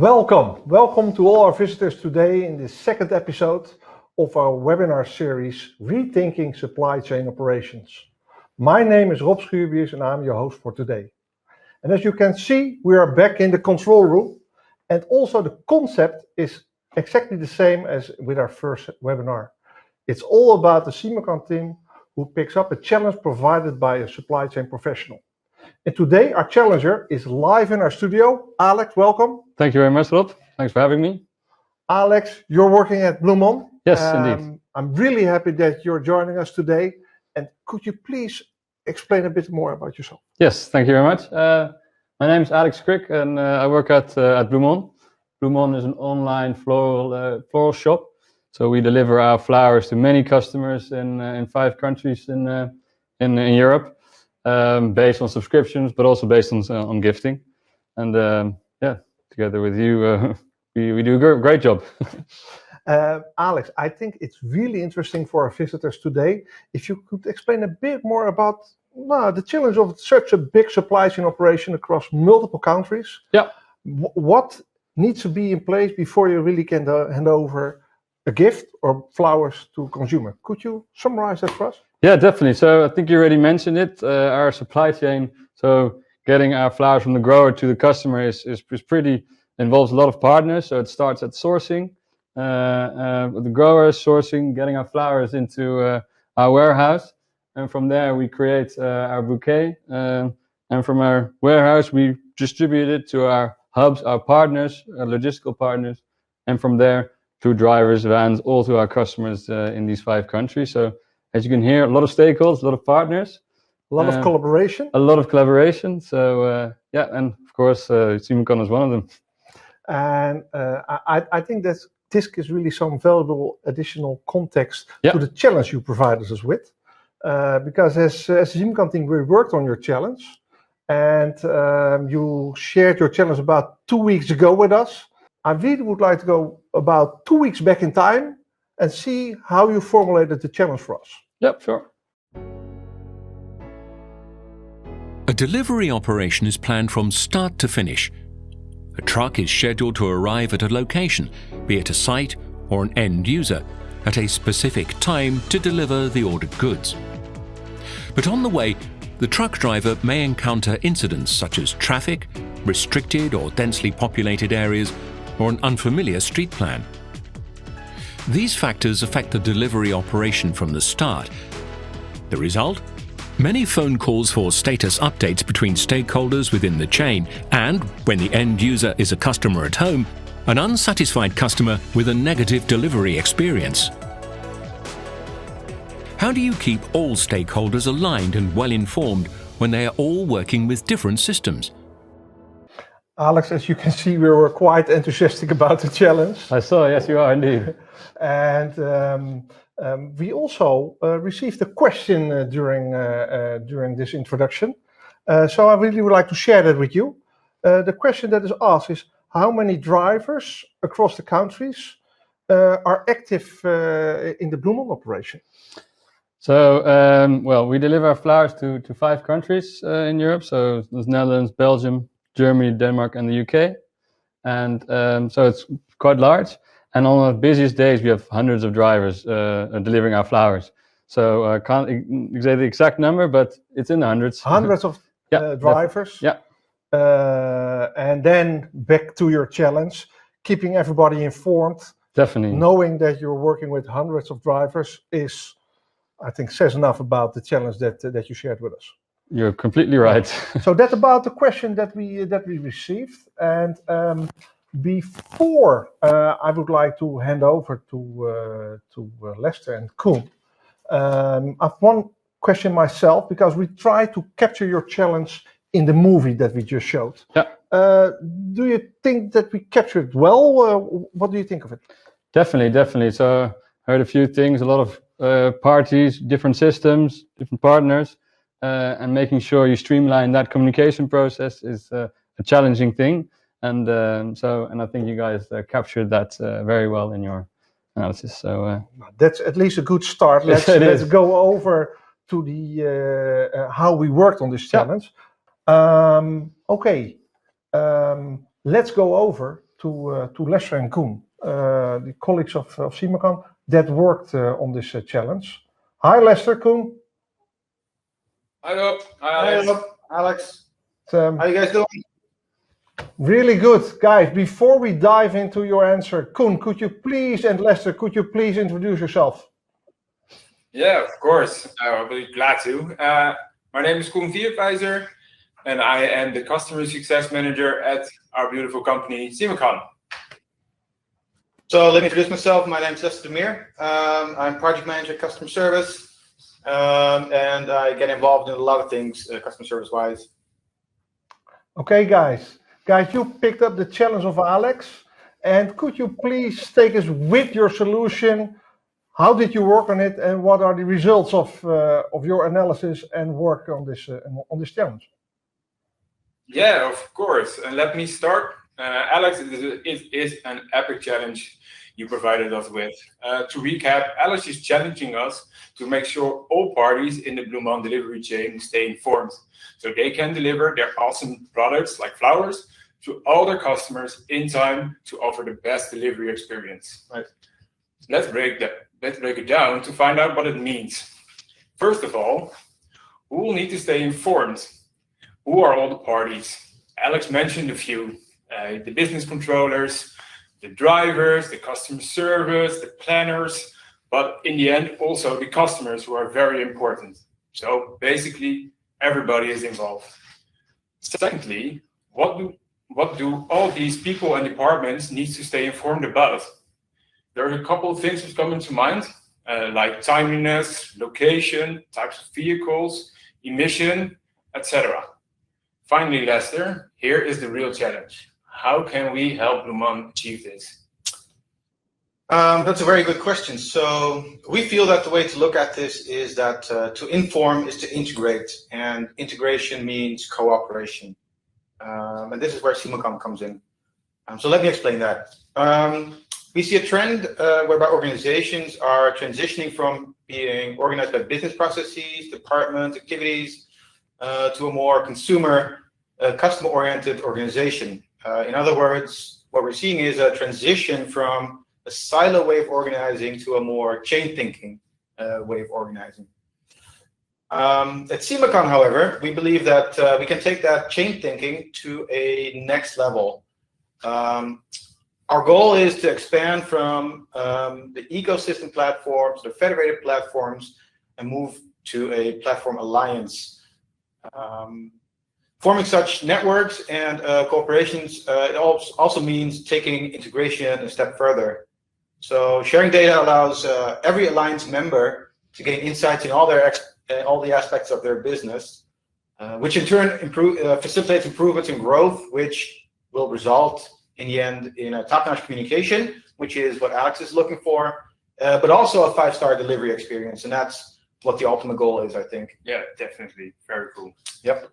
Welcome to all our visitors today in this second episode of our webinar series, Rethinking Supply Chain Operations. My name is Rob Schuurbiers and I'm your host for today. And as you can see, we are back in the control room, and also the concept is exactly the same as with our first webinar. It's all about the Simacan team who picks up a challenge provided by a supply chain professional. And today our challenger is live in our studio. Alex, welcome. Thank you very much, Rob. Thanks for having me. Alex, you're working at Bloomon. Yes, indeed. I'm really happy that you're joining us today. And could you please explain a bit more about yourself? Yes, thank you very much. My name is Alex Crick and I work at Bloomon. Bloomon is an online floral shop. So we deliver our flowers to many customers in 5 countries in Europe, based on subscriptions, but also based on gifting. And together with you, we do a great job. Alex, I think it's really interesting for our visitors today if you could explain a bit more about the challenge of such a big supply chain operation across multiple countries. Yeah. What needs to be in place before you really can hand over a gift or flowers to a consumer? Could you summarize that for us? Yeah, definitely. So I think you already mentioned it, our supply chain. So getting our flowers from the grower to the customer is involves a lot of partners. So it starts at sourcing, with the growers sourcing, getting our flowers into our warehouse. And from there we create our bouquet. And from our warehouse, we distribute it to our hubs, our partners, our logistical partners. And from there, through drivers, vans, all to our customers in these 5 countries. So as you can hear, a lot of stakeholders, a lot of partners. A lot of collaboration. A lot of collaboration. So and of course, Simacan is one of them. And I think that this gives really some valuable additional context to the challenge you provide us with. Because as a Simacan team, we worked on your challenge. And you shared your challenge about 2 weeks ago with us. I really would like to go about 2 weeks back in time and see how you formulated the challenge for us. Yep, sure. A delivery operation is planned from start to finish. A truck is scheduled to arrive at a location, be it a site or an end user, at a specific time to deliver the ordered goods. But on the way, the truck driver may encounter incidents such as traffic, restricted or densely populated areas, or an unfamiliar street plan. These factors affect the delivery operation from the start. The result? Many phone calls for status updates between stakeholders within the chain, and, when the end user is a customer at home, an unsatisfied customer with a negative delivery experience. How do you keep all stakeholders aligned and well informed when they are all working with different systems? Alex, as you can see, we were quite enthusiastic about the challenge. I saw, yes, you are indeed. And we also received a question during this introduction. So I really would like to share that with you. The question that is asked is, how many drivers across the countries are active in the Bloomon operation? So, we deliver our flowers to 5 countries in Europe. So there's Netherlands, Belgium, Germany, Denmark, and the UK. And so it's quite large. And on our busiest days, we have hundreds of drivers delivering our flowers. So I can't say the exact number, but it's in the hundreds. Hundreds of drivers. Yeah. And then back to your challenge, keeping everybody informed. Definitely. Knowing that you're working with hundreds of drivers is, I think, says enough about the challenge that you shared with us. You're completely right. So that's about the question that we received. And before I would like to hand over to Lester and Koen, I have one question myself, because we try to capture your challenge in the movie that we just showed. Yeah. Do you think that we captured it well? What do you think of it? Definitely. So I heard a few things, a lot of parties, different systems, different partners. And making sure you streamline that communication process is a challenging thing, and I think you guys captured that very well in your analysis. So that's at least a good start. Let's go over to the how we worked on this challenge. Let's go over to Lester and Koen, the colleagues of Simacan that worked on this challenge. Hi, Lester, Koen. Hi, Rob. Hi, Alex. How you guys doing? Really good. Guys, before we dive into your answer, Koen, could you please, and Lester, could you please introduce yourself? Yeah, of course. I'll be glad to. My name is Koen Vierwijzer, and I am the Customer Success Manager at our beautiful company, Simacan. So let me introduce myself. My name is Lester Demir. I'm Project Manager Customer Service, and I get involved in a lot of things customer service-wise. Okay, guys. Guys, you picked up the challenge of Alex, and could you please take us with your solution? How did you work on it, and what are the results of your analysis and work on this challenge? Yeah, of course. And let me start. Alex, it is an epic challenge you provided us with. To recap, Alex is challenging us to make sure all parties in the Bloomon delivery chain stay informed, so they can deliver their awesome products like flowers to all their customers in time to offer the best delivery experience. Right. Let's break it down to find out what it means. First of all, who will need to stay informed? Who are all the parties? Alex mentioned a few. The business controllers, the drivers, the customer service, the planners, but in the end also the customers, who are very important. So basically everybody is involved. Secondly, what do all these people and departments need to stay informed about? There are a couple of things that come into mind, like timeliness, location, types of vehicles, emission, etc. Finally, Lester, here is the real challenge. How can we help Bloomon achieve this? That's a very good question. So we feel that the way to look at this is that to inform is to integrate, and integration means cooperation. And this is where Simacan comes in. So let me explain that. We see a trend whereby organizations are transitioning from being organized by business processes, departments, activities, to a more customer-oriented organization. In other words, what we're seeing is a transition from a silo way of organizing to a more chain thinking way of organizing. At Simacan, however, we believe that we can take that chain thinking to a next level. Our goal is to expand from the ecosystem platforms, the federated platforms, and move to a platform alliance. Forming such networks and corporations it also means taking integration a step further. So sharing data allows every alliance member to gain insights in all the aspects of their business, which in turn facilitates improvements in growth, which will result in the end in a top-notch communication, which is what Alex is looking for, but also a 5-star delivery experience, and that's what the ultimate goal is, I think. Yeah, definitely. Very cool. Yep.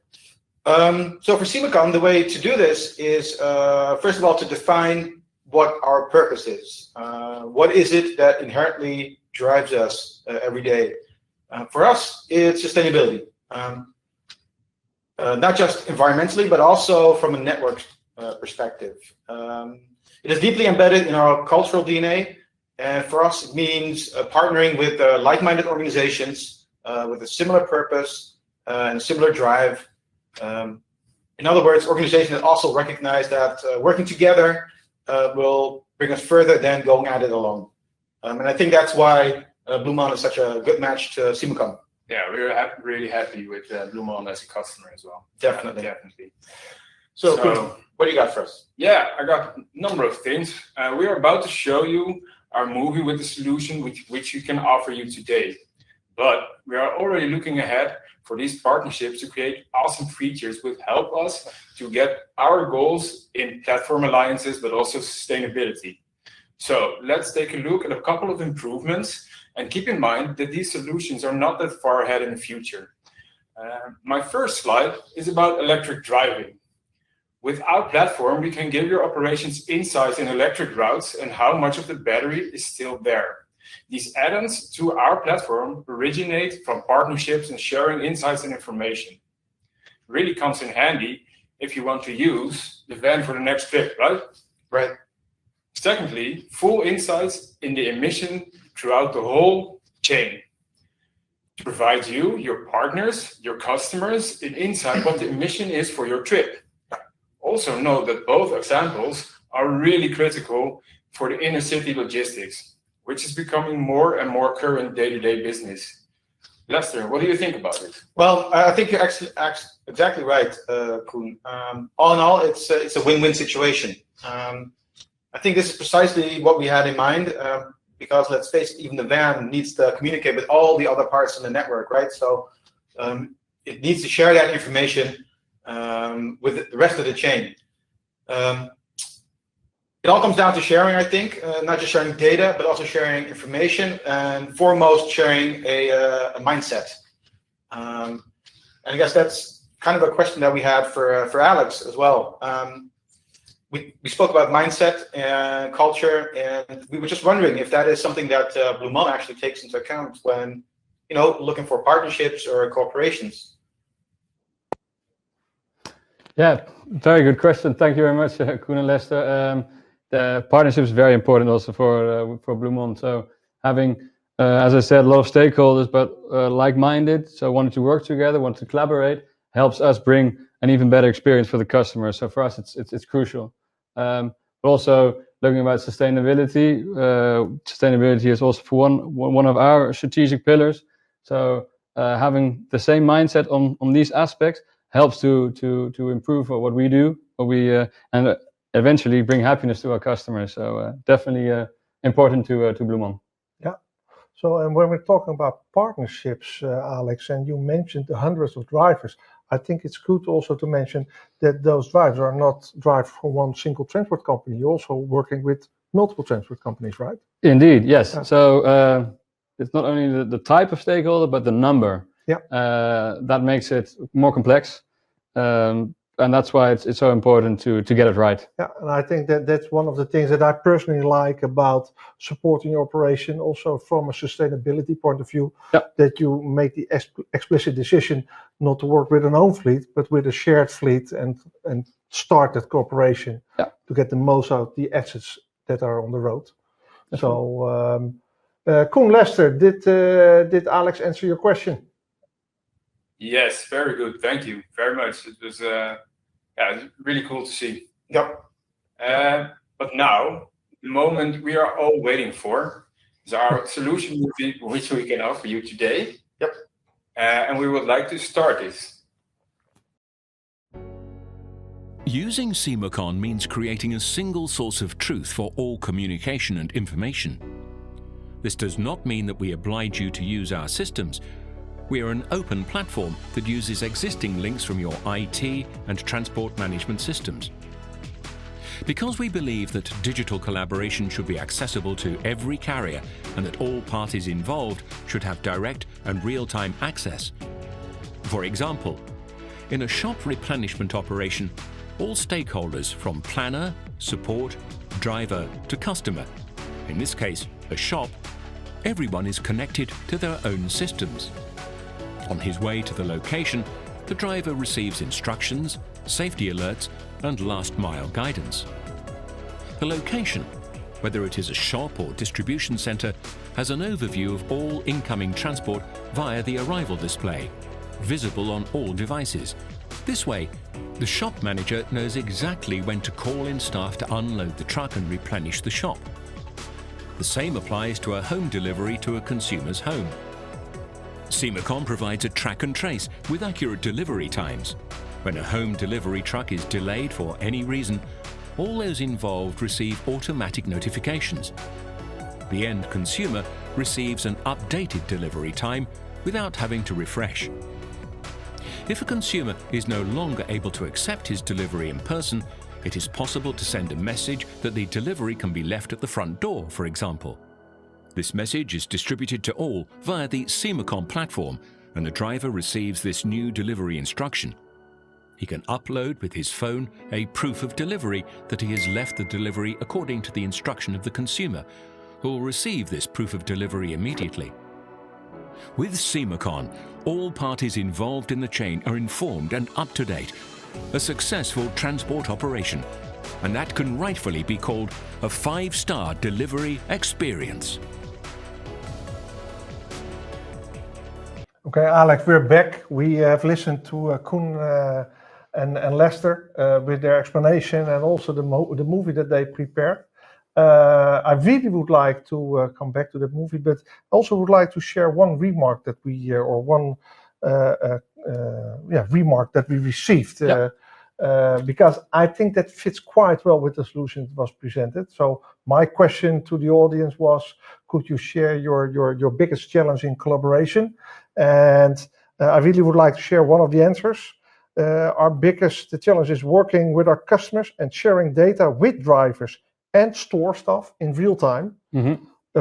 So for Simacan, the way to do this is, first of all, to define what our purpose is. What is it that inherently drives us every day? For us, it's sustainability. Not just environmentally, but also from a network perspective. It is deeply embedded in our cultural DNA, and for us, it means partnering with like-minded organizations with a similar purpose and a similar drive. In other words, organizations that also recognize that working together will bring us further than going at it alone. And I think that's why Bloomon is such a good match to Simacan. Yeah, we're really happy with Bloomon as a customer as well. Definitely. Definitely. So what do you got for us? Yeah, I got a number of things. We are about to show you our movie with the solution which we can offer you today. But we are already looking ahead for these partnerships to create awesome features which help us to get our goals in platform alliances, but also sustainability. So let's take a look at a couple of improvements, and keep in mind that these solutions are not that far ahead in the future. My first slide is about electric driving. With our platform, we can give your operations insights in electric routes and how much of the battery is still there. These add-ons to our platform originate from partnerships and sharing insights and information. Really comes in handy if you want to use the van for the next trip, right? Right. Secondly, full insights in the emission throughout the whole chain to provide you, your partners, your customers, an insight what the emission is for your trip. Also note that both examples are really critical for the inner city logistics, which is becoming more and more current day-to-day business. Lester, what do you think about it? Well, I think you're actually exactly right, Koen. All in all, it's a win-win situation. I think this is precisely what we had in mind, because let's face it, even the van needs to communicate with all the other parts in the network, right? So it needs to share that information with the rest of the chain. It all comes down to sharing, I think, not just sharing data, but also sharing information, and foremost sharing a mindset. And I guess that's kind of a question that we had for Alex as well. We spoke about mindset and culture, and we were just wondering if that is something that Bloomon actually takes into account when, looking for partnerships or cooperations. Yeah, very good question. Thank you very much, Koen and Lester. The partnership is very important also for Bloomon. So having, as I said, a lot of stakeholders, but like-minded, so wanting to work together, want to collaborate, helps us bring an even better experience for the customer. So for us, it's crucial. But also looking about sustainability. Sustainability is also for one of our strategic pillars. So having the same mindset on these aspects helps to improve what we do, and eventually bring happiness to our customers. So definitely important to Bloomon. Yeah. So and when we're talking about partnerships, Alex, and you mentioned the hundreds of drivers, I think it's good also to mention that those drivers are not drivers from one single transport company. You're also working with multiple transport companies, right? Indeed, yes. Yeah. So it's not only the type of stakeholder, but the number. Yeah. That makes it more complex. And that's why it's so important to get it right. Yeah, and I think that's one of the things that I personally like about supporting your operation, also from a sustainability point of view, that you make the explicit decision not to work with an own fleet, but with a shared fleet and start that cooperation to get the most out of the assets that are on the road. Definitely. So, Koen, Lester, did Alex answer your question? Yes, very good. Thank you very much. It was it's really cool to see. Yep. But now, the moment we are all waiting for is our solution which we can offer you today. Yep. And we would like to start this. Using Simacan means creating a single source of truth for all communication and information. This does not mean that we oblige you to use our systems. We are an open platform that uses existing links from your IT and transport management systems. Because we believe that digital collaboration should be accessible to every carrier and that all parties involved should have direct and real-time access. For example, in a shop replenishment operation, all stakeholders from planner, support, driver to customer, in this case a shop, everyone is connected to their own systems. On his way to the location, the driver receives instructions, safety alerts, and last-mile guidance. The location, whether it is a shop or distribution center, has an overview of all incoming transport via the arrival display, visible on all devices. This way, the shop manager knows exactly when to call in staff to unload the truck and replenish the shop. The same applies to a home delivery to a consumer's home. Simacan provides a track and trace with accurate delivery times. When a home delivery truck is delayed for any reason, all those involved receive automatic notifications. The end consumer receives an updated delivery time without having to refresh. If a consumer is no longer able to accept his delivery in person, it is possible to send a message that the delivery can be left at the front door, for example. This message is distributed to all via the Simacan platform, and the driver receives this new delivery instruction. He can upload with his phone a proof of delivery that he has left the delivery according to the instruction of the consumer, who will receive this proof of delivery immediately. With Simacan, all parties involved in the chain are informed and up to date. A successful transport operation and that can rightfully be called a 5-star delivery experience. Okay, Alex, we're back. We have listened to Koen and Lester with their explanation and also the movie that they prepared. I really would like to come back to that movie, but also would like to share one remark that we remark that we received. Because I think that fits quite well with the solution that was presented. So my question to the audience was, could you share your biggest challenge in collaboration? And I really would like to share one of the answers. Our biggest challenge is working with our customers and sharing data with drivers and store staff in real time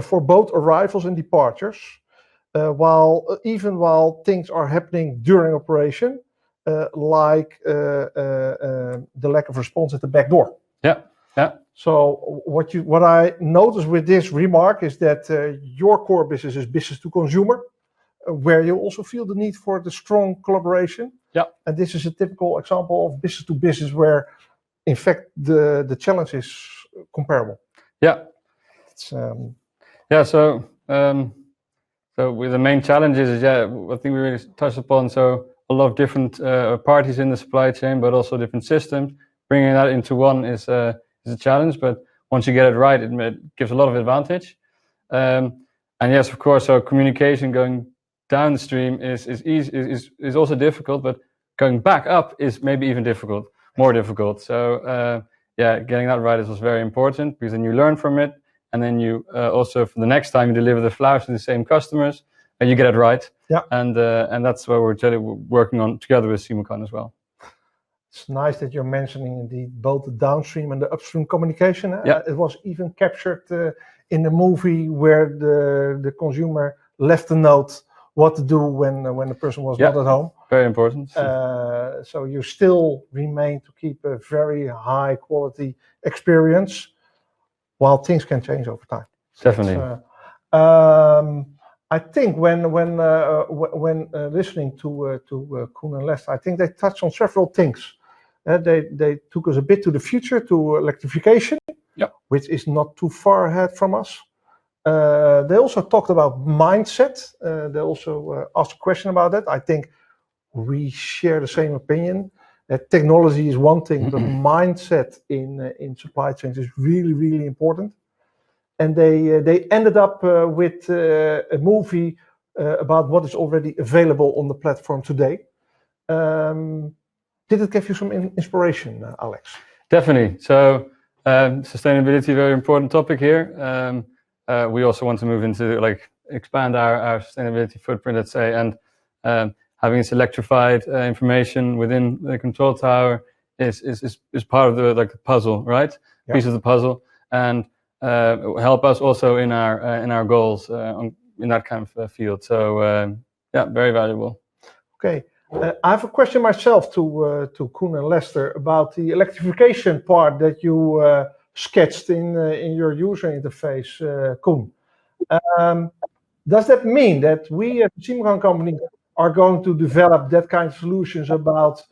for both arrivals and departures, while things are happening during operation. Like the lack of response at the back door. Yeah. So what I noticed with this remark is that your core business is business to consumer, where you also feel the need for the strong collaboration. Yeah. And this is a typical example of business to business where, in fact, the challenge is comparable. Yeah. It's, So with the main challenges is I think we really touched upon. So a lot of different parties in the supply chain, but also different systems. Bringing that into one is a challenge, but once you get it right, it gives a lot of advantage. And yes, of course, so communication going downstream is also difficult, but going back up is maybe even more difficult. So getting that right was very important, because then you learn from it, and then you also for the next time you deliver the flowers to the same customers, and you get it right. Yeah. And that's what we're working on together with Simacan as well. It's nice that you're mentioning indeed both the downstream and the upstream communication. Yeah. It was even captured in the movie where the consumer left a note what to do when the person was not at home. Very important. So you still remain to keep a very high quality experience, while things can change over time. Definitely. I think when listening to Koen and Lester, I think they touched on several things. They took us a bit to the future, to electrification, which is not too far ahead from us. They also talked about mindset. They also asked a question about that. I think we share the same opinion. Technology is one thing, but mindset in supply chains is really, really important. And they ended up with a movie about what is already available on the platform today. Did it give you some inspiration, Alex? Definitely. So sustainability, very important topic here. We also want to move into expand our sustainability footprint, let's say, and having this electrified information within the control tower is part of the puzzle, right? Yeah. Piece of the puzzle, and help us also in our goals in that kind of field. So very valuable. Okay. I have a question myself to Koen and Lester about the electrification part that you sketched in your user interface, Koen. Does that mean that we at the Simacan company are going to develop that kind of solutions about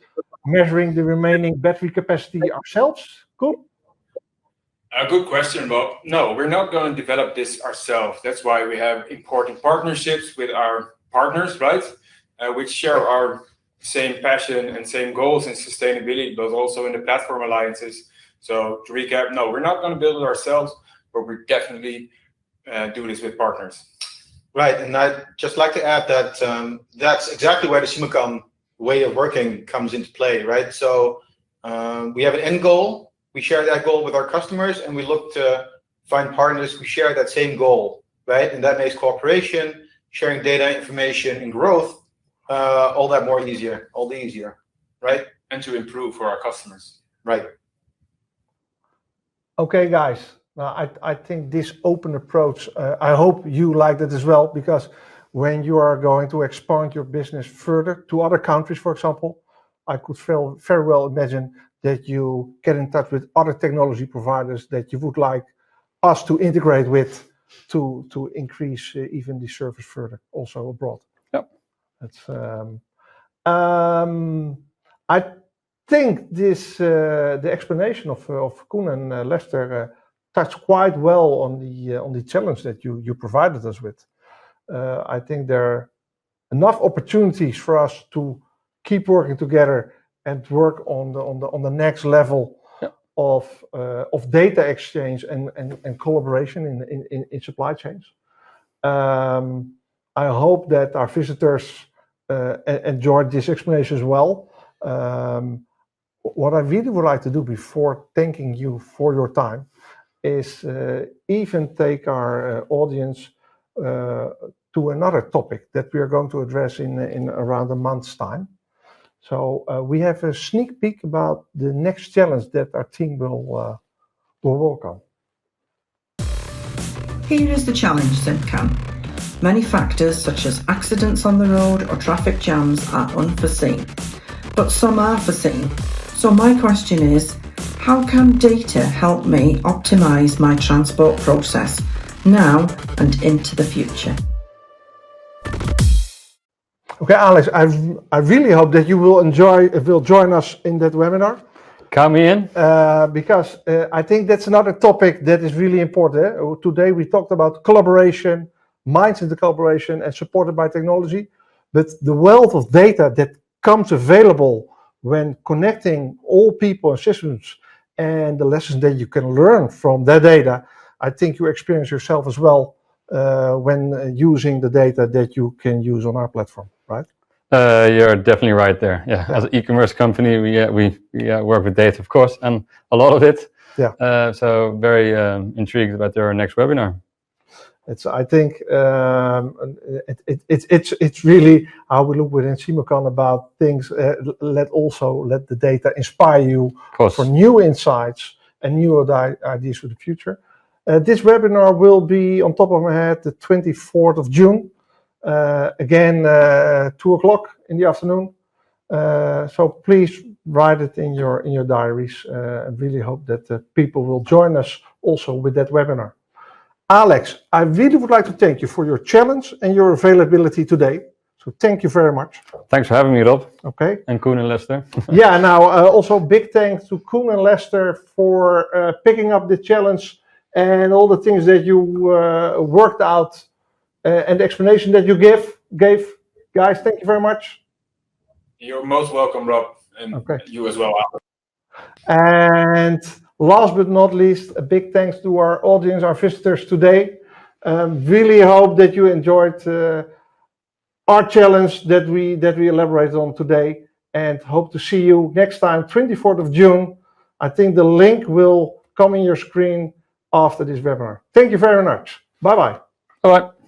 measuring the remaining battery capacity ourselves, Koen? A good question, Bob. No, we're not going to develop this ourselves. That's why we have important partnerships with our partners, right? Which share our same passion and same goals in sustainability, but also in the platform alliances. So to recap, no, we're not going to build it ourselves, but we definitely do this with partners. Right, and I'd just like to add that that's exactly where the Simacan way of working comes into play, right? So we have an end goal, we share that goal with our customers, and we look to find partners who share that same goal, right? And that makes cooperation, sharing data, information, and growth all the easier, right? And to improve for our customers. Right. Okay, guys. Now, I think this open approach, I hope you liked it as well, because when you are going to expand your business further to other countries, for example, I could very well imagine that you get in touch with other technology providers that you would like us to integrate with to increase even the service further, also abroad. Yep. That's, I think this the explanation of Koen and Lester touched quite well on the challenge that you provided us with. I think there are enough opportunities for us to keep working together and work on the next level of data exchange and collaboration in supply chains. I hope that our visitors enjoyed this explanation as well. What I really would like to do before thanking you for your time is even take our audience to another topic that we are going to address in around a month's time. So we have a sneak peek about the next challenge that our team will work on. Here is the challenge, Simacan. Many factors such as accidents on the road or traffic jams are unforeseen, but some are foreseen. So my question is, how can data help me optimize my transport process now and into the future? Okay, Alex, I really hope that you will join us in that webinar. Count me in. Because I think that's another topic that is really important. Today we talked about collaboration, minds in the collaboration and supported by technology. But the wealth of data that comes available when connecting all people and systems and the lessons that you can learn from that data, I think you experience yourself as well when using the data that you can use on our platform, right? You're definitely right there. Yeah, as an e-commerce company, we work with data, of course, and a lot of it. Yeah. So very intrigued about our next webinar. I think it's really how we look within Simacan about things. Let the data inspire you for new insights and new ideas for the future. This webinar will be, on top of my head, the 24th of June. Again, 2 o'clock in the afternoon. So please write it in your diaries. I really hope that people will join us also with that webinar. Alex, I really would like to thank you for your challenge and your availability today. So thank you very much. Thanks for having me, Rob. Okay. And Koen and Lester. Yeah, now also big thanks to Koen and Lester for picking up the challenge and all the things that you worked out and the explanation that you gave. Guys, thank you very much. You're most welcome, Rob, and you as well, Alex. And last but not least, a big thanks to our audience, our visitors today. Really hope that you enjoyed our challenge that we elaborated on today, and hope to see you next time, 24th of June. I think the link will come in your screen after this webinar. Thank you very much. Bye-bye. Bye-bye.